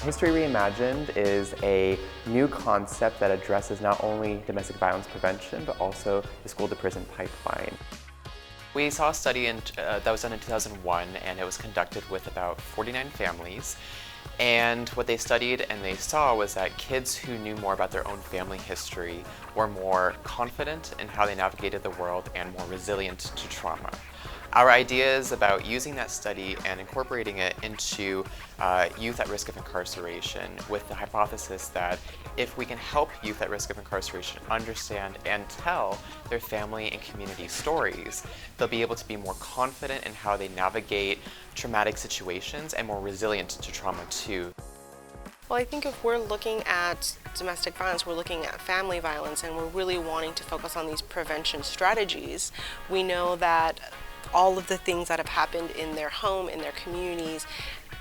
History Reimagined is a new concept that addresses not only domestic violence prevention, but also the school-to-prison pipeline. We saw a study that was done in 2001, and it was conducted with about 49 families. And what they studied and they saw was that kids who knew more about their own family history were more confident in how they navigated the world and more resilient to trauma. Our idea is about using that study and incorporating it into youth at risk of incarceration with the hypothesis that if we can help youth at risk of incarceration understand and tell their family and community stories, they'll be able to be more confident in how they navigate traumatic situations and more resilient to trauma too. Well, I think if we're looking at domestic violence, we're looking at family violence, and we're really wanting to focus on these prevention strategies, we know that all of the things that have happened in their home, in their communities,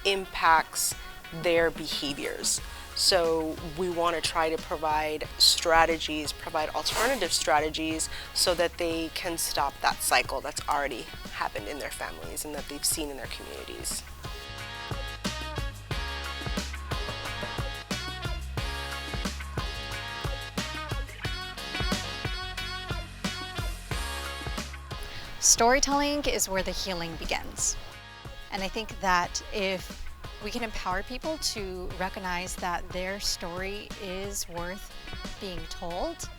impacts their behaviors. So we want to try to provide strategies, provide alternative strategies so that they can stop that cycle that's already happened in their families and that they've seen in their communities. Storytelling is where the healing begins. And I think that if we can empower people to recognize that their story is worth being told,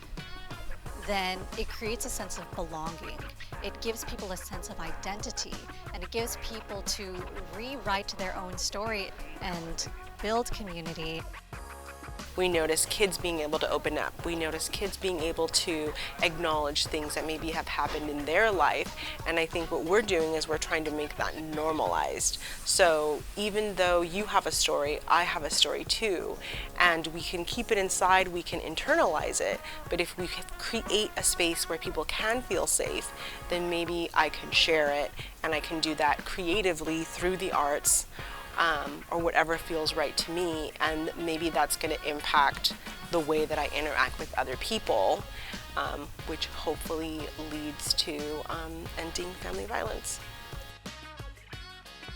then it creates a sense of belonging. It gives people a sense of identity, and it gives people to rewrite their own story and build community. We notice kids being able to open up. We notice kids being able to acknowledge things that maybe have happened in their life. And I think what we're doing is we're trying to make that normalized. So even though you have a story, I have a story too. And we can keep it inside, we can internalize it. But if we create a space where people can feel safe, then maybe I can share it, and I can do that creatively through the arts. Or whatever feels right to me, and maybe that's going to impact the way that I interact with other people, which hopefully leads to ending family violence.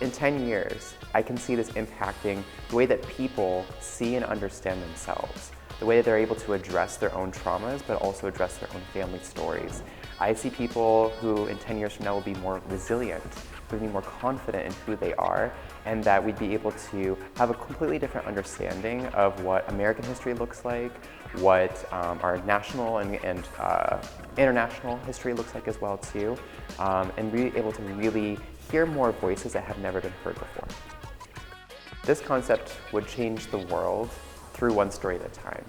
In 10 years, I can see this impacting the way that people see and understand themselves, the way that they're able to address their own traumas, but also address their own family stories. I see people who in 10 years from now will be more resilient, who will be more confident in who they are, and that we'd be able to have a completely different understanding of what American history looks like, what our national and international history looks like as well too, and be able to really hear more voices that have never been heard before. This concept would change the world through one story at a time.